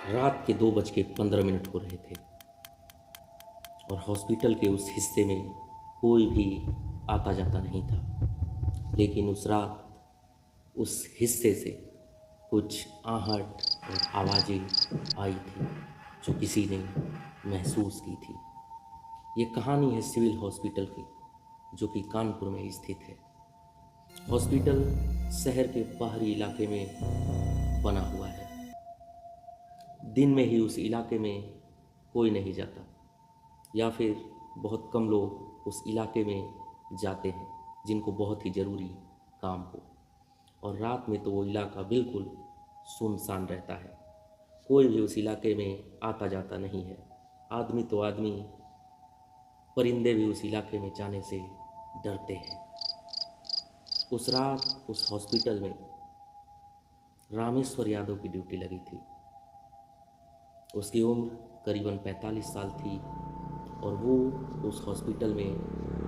रात के 2:15 हो रहे थे और हॉस्पिटल के उस हिस्से में कोई भी आता जाता नहीं था। लेकिन उस रात उस हिस्से से कुछ आहट और आवाज़ें आई थी जो किसी ने महसूस की थी। ये कहानी है सिविल हॉस्पिटल की, जो कि कानपुर में स्थित है। हॉस्पिटल शहर के बाहरी इलाके में बना हुआ है। दिन में ही उस इलाके में कोई नहीं जाता, या फिर बहुत कम लोग उस इलाके में जाते हैं जिनको बहुत ही ज़रूरी काम हो। और रात में तो वो इलाका बिल्कुल सुनसान रहता है। कोई भी उस इलाके में आता जाता नहीं है। आदमी तो आदमी, परिंदे भी उस इलाके में जाने से डरते हैं। उस रात उस हॉस्पिटल में रामेश्वर यादव की ड्यूटी लगी थी। उसकी उम्र करीबन 45 साल थी और वो उस हॉस्पिटल में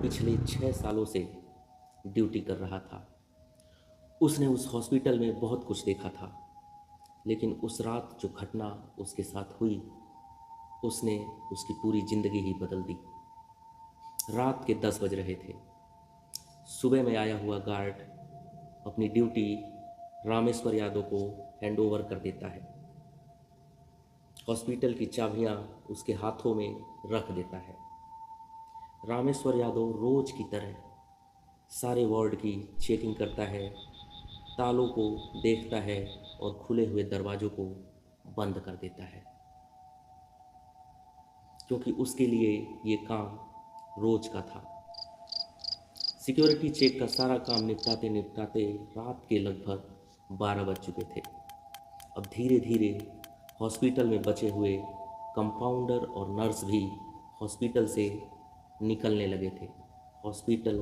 पिछले 6 सालों से ड्यूटी कर रहा था। उसने उस हॉस्पिटल में बहुत कुछ देखा था, लेकिन उस रात जो घटना उसके साथ हुई उसने उसकी पूरी ज़िंदगी ही बदल दी। रात के 10 बज रहे थे। सुबह में आया हुआ गार्ड अपनी ड्यूटी रामेश्वर यादव को हैंडओवर कर देता है। हॉस्पिटल की चाबियां उसके हाथों में रख देता है। रामेश्वर यादव रोज की तरह सारे वार्ड की चेकिंग करता है, तालों को देखता है और खुले हुए दरवाज़ों को बंद कर देता है, क्योंकि उसके लिए ये काम रोज का था। सिक्योरिटी चेक का सारा काम निपटाते निपटाते रात के लगभग 12 बज चुके थे। अब धीरे धीरे हॉस्पिटल में बचे हुए कंपाउंडर और नर्स भी हॉस्पिटल से निकलने लगे थे। हॉस्पिटल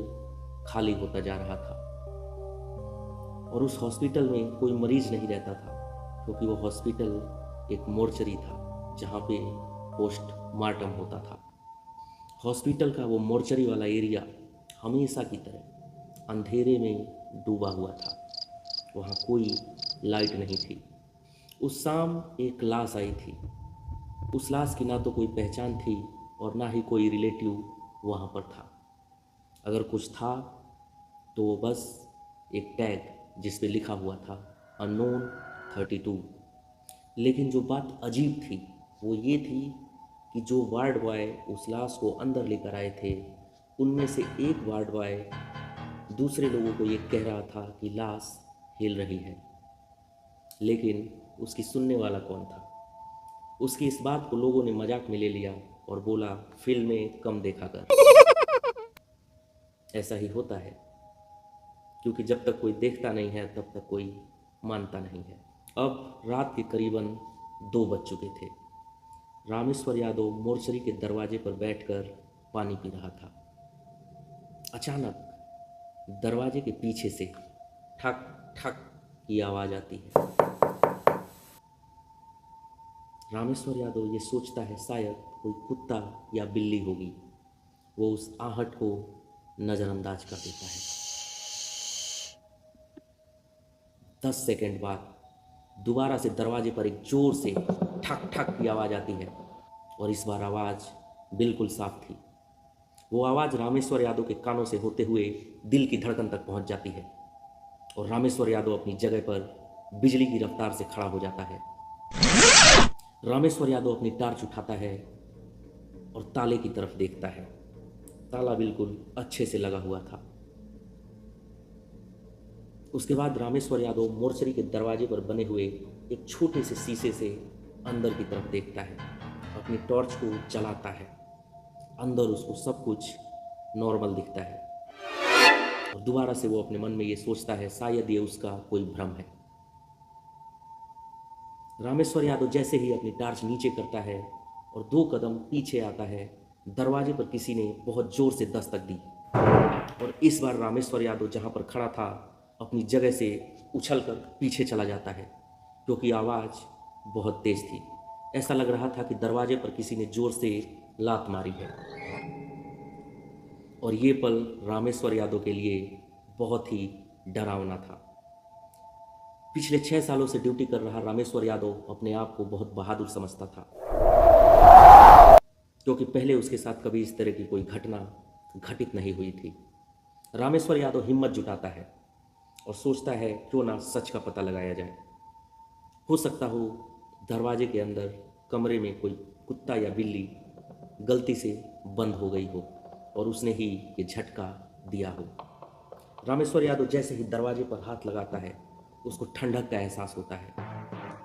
खाली होता जा रहा था और उस हॉस्पिटल में कोई मरीज नहीं रहता था, क्योंकि वो हॉस्पिटल एक मोर्चरी था जहाँ पे पोस्टमार्टम होता था। हॉस्पिटल का वो मोर्चरी वाला एरिया हमेशा की तरह अंधेरे में डूबा हुआ था। वहाँ कोई लाइट नहीं थी। उस शाम एक लाश आई थी। उस लाश की ना तो कोई पहचान थी और ना ही कोई रिलेटिव वहाँ पर था। अगर कुछ था तो वो बस एक टैग जिस पे लिखा हुआ था अननोन 32। लेकिन जो बात अजीब थी वो ये थी कि जो वार्ड बॉय उस लाश को अंदर लेकर आए थे, उनमें से एक वार्ड बॉय दूसरे लोगों को ये कह रहा था कि लाश हिल रही है, लेकिन उसकी सुनने वाला कौन था। उसकी इस बात को लोगों ने मजाक में ले लिया और बोला, फिल्में कम देखा कर। ऐसा ही होता है, क्योंकि जब तक कोई देखता नहीं है तब तक कोई मानता नहीं है। अब रात के करीबन 2 बज चुके थे। रामेश्वर यादव मोर्चरी के दरवाजे पर बैठकर पानी पी रहा था। अचानक दरवाजे के पीछे से ठक ठक की आवाज़ आती है। रामेश्वर यादव ये सोचता है शायद कोई कुत्ता या बिल्ली होगी। वो उस आहट को नज़रअंदाज कर देता है। 10 सेकंड बाद दोबारा से दरवाजे पर एक जोर से ठक ठक की आवाज़ आती है और इस बार आवाज़ बिल्कुल साफ थी। वो आवाज़ रामेश्वर यादव के कानों से होते हुए दिल की धड़कन तक पहुंच जाती है और रामेश्वर यादव अपनी जगह पर बिजली की रफ्तार से खड़ा हो जाता है। रामेश्वर यादव अपनी टार्च उठाता है और ताले की तरफ देखता है। ताला बिल्कुल अच्छे से लगा हुआ था। उसके बाद रामेश्वर यादव मोर्चरी के दरवाजे पर बने हुए एक छोटे से शीशे से अंदर की तरफ देखता है। अपनी टॉर्च को जलाता है। अंदर उसको सब कुछ नॉर्मल दिखता है और दोबारा से वो अपने मन में ये सोचता है शायद ये उसका कोई भ्रम है। रामेश्वर यादव जैसे ही अपनी टार्च नीचे करता है और 2 कदम पीछे आता है, दरवाजे पर किसी ने बहुत जोर से दस्तक दी और इस बार रामेश्वर यादव जहाँ पर खड़ा था अपनी जगह से उछलकर पीछे चला जाता है, क्योंकि आवाज़ बहुत तेज थी। ऐसा लग रहा था कि दरवाजे पर किसी ने जोर से लात मारी है। और ये पल रामेश्वर यादव के लिए बहुत ही डरावना था। पिछले 6 सालों से ड्यूटी कर रहा रामेश्वर यादव अपने आप को बहुत बहादुर समझता था, क्योंकि पहले उसके साथ कभी इस तरह की कोई घटना घटित नहीं हुई थी। रामेश्वर यादव हिम्मत जुटाता है और सोचता है क्यों ना सच का पता लगाया जाए। हो सकता हो दरवाजे के अंदर कमरे में कोई कुत्ता या बिल्ली गलती से बंद हो गई हो और उसने ही ये झटका दिया हो। रामेश्वर यादव जैसे ही दरवाजे पर हाथ लगाता है उसको ठंडक का एहसास होता है,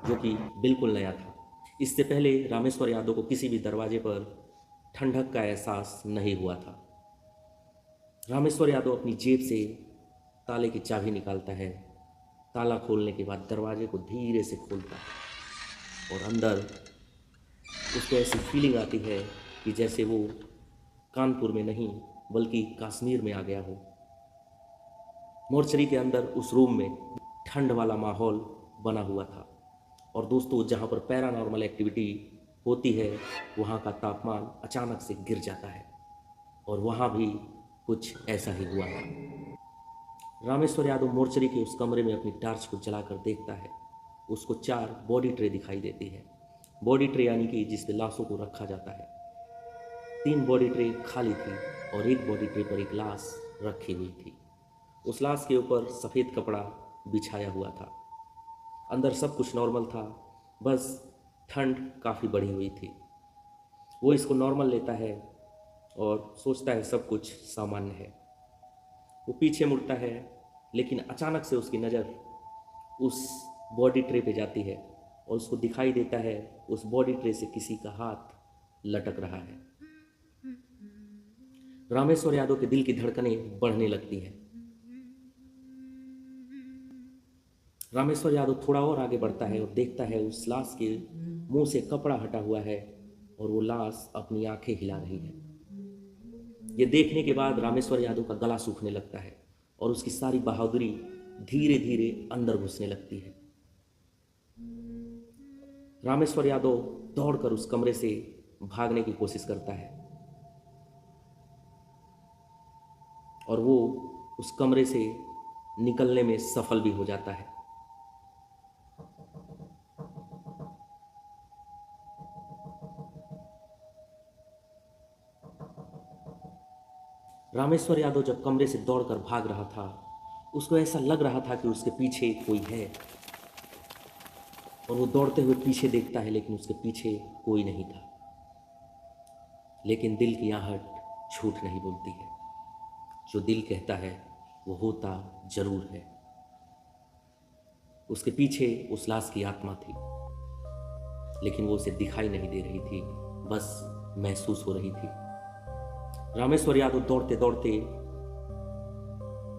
जो कि बिल्कुल नया था। इससे पहले रामेश्वर यादव को किसी भी दरवाजे पर ठंडक का एहसास नहीं हुआ था। रामेश्वर यादव अपनी जेब से ताले की चाबी निकालता है। ताला खोलने के बाद दरवाजे को धीरे से खोलता है और अंदर उसको ऐसी फीलिंग आती है कि जैसे वो कानपुर में नहीं बल्कि कश्मीर में आ गया हो। मोर्चरी के अंदर उस रूम में ठंड वाला माहौल बना हुआ था और दोस्तों, जहाँ पर पैरानॉर्मल एक्टिविटी होती है वहाँ का तापमान अचानक से गिर जाता है और वहाँ भी कुछ ऐसा ही हुआ था। रामेश्वर यादव मोर्चरी के उस कमरे में अपनी टॉर्च को जलाकर देखता है। उसको 4 बॉडी ट्रे दिखाई देती है। बॉडी ट्रे यानी कि जिस पे लाशों को रखा जाता है। 3 बॉडी ट्रे खाली थी और एक बॉडी ट्रे पर एक लाश रखी हुई थी। उस लाश के ऊपर सफ़ेद कपड़ा बिछाया हुआ था। अंदर सब कुछ नॉर्मल था, बस ठंड काफ़ी बढ़ी हुई थी। वो इसको नॉर्मल लेता है और सोचता है सब कुछ सामान्य है। वो पीछे मुड़ता है, लेकिन अचानक से उसकी नज़र उस बॉडी ट्रे पे जाती है और उसको दिखाई देता है उस बॉडी ट्रे से किसी का हाथ लटक रहा है। रामेश्वर यादव के दिल की धड़कनें बढ़ने लगती है। रामेश्वर यादव थोड़ा और आगे बढ़ता है और देखता है उस लाश के मुंह से कपड़ा हटा हुआ है और वो लाश अपनी आंखें हिला रही है। ये देखने के बाद रामेश्वर यादव का गला सूखने लगता है और उसकी सारी बहादुरी धीरे धीरे अंदर घुसने लगती है। रामेश्वर यादव दौड़कर उस कमरे से भागने की कोशिश करता है और वो उस कमरे से निकलने में सफल भी हो जाता है। रामेश्वर यादव जब कमरे से दौड़कर भाग रहा था, उसको ऐसा लग रहा था कि उसके पीछे कोई है और वो दौड़ते हुए पीछे देखता है, लेकिन उसके पीछे कोई नहीं था। लेकिन दिल की आहट झूठ नहीं बोलती है। जो दिल कहता है वो होता जरूर है। उसके पीछे उस लाश की आत्मा थी, लेकिन वो उसे दिखाई नहीं दे रही थी, बस महसूस हो रही थी। रामेश्वर यादव दौड़ते दौड़ते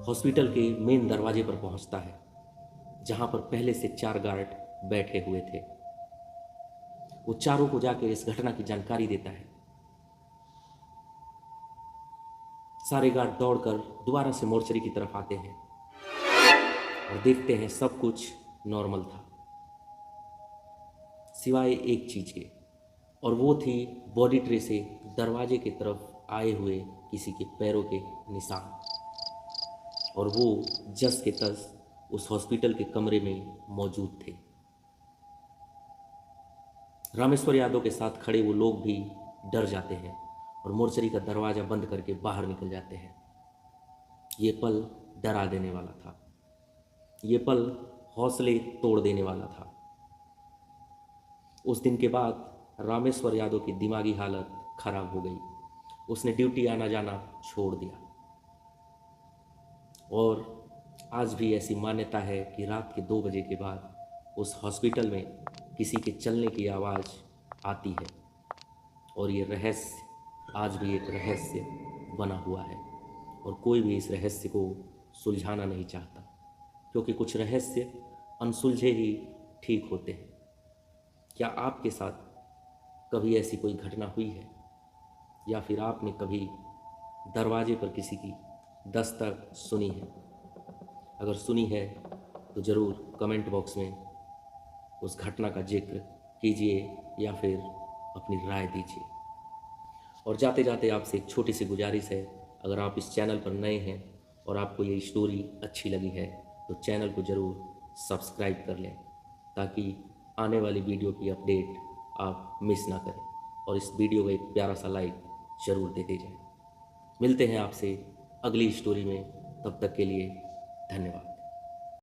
हॉस्पिटल के मेन दरवाजे पर पहुंचता है, जहां पर पहले से 4 गार्ड बैठे हुए थे। वो चारों को जाकर इस घटना की जानकारी देता है। सारे गार्ड दौड़कर दोबारा से मोर्चरी की तरफ आते हैं और देखते हैं सब कुछ नॉर्मल था, सिवाय एक चीज के, और वो थी बॉडी ट्रे से दरवाजे की तरफ आए हुए किसी के पैरों के निशान, और वो जस के तस उस हॉस्पिटल के कमरे में मौजूद थे। रामेश्वर यादव के साथ खड़े वो लोग भी डर जाते हैं और मोर्चरी का दरवाज़ा बंद करके बाहर निकल जाते हैं। ये पल डरा देने वाला था। ये पल हौसले तोड़ देने वाला था। उस दिन के बाद रामेश्वर यादव की दिमागी हालत खराब हो गई। उसने ड्यूटी आना जाना छोड़ दिया और आज भी ऐसी मान्यता है कि रात के 2 बजे के बाद उस हॉस्पिटल में किसी के चलने की आवाज़ आती है और ये रहस्य आज भी एक रहस्य बना हुआ है और कोई भी इस रहस्य को सुलझाना नहीं चाहता, क्योंकि कुछ रहस्य अनसुलझे ही ठीक होते हैं। क्या आपके साथ कभी ऐसी कोई घटना हुई है, या फिर आपने कभी दरवाजे पर किसी की दस्तक सुनी है? अगर सुनी है तो ज़रूर कमेंट बॉक्स में उस घटना का जिक्र कीजिए या फिर अपनी राय दीजिए। और जाते जाते आपसे एक छोटी सी गुजारिश है, अगर आप इस चैनल पर नए हैं और आपको ये स्टोरी अच्छी लगी है तो चैनल को ज़रूर सब्सक्राइब कर लें ताकि आने वाली वीडियो की अपडेट आप मिस ना करें, और इस वीडियो को एक प्यारा सा लाइक ज़रूर देते जाएं। मिलते हैं आपसे अगली स्टोरी में, तब तक के लिए धन्यवाद।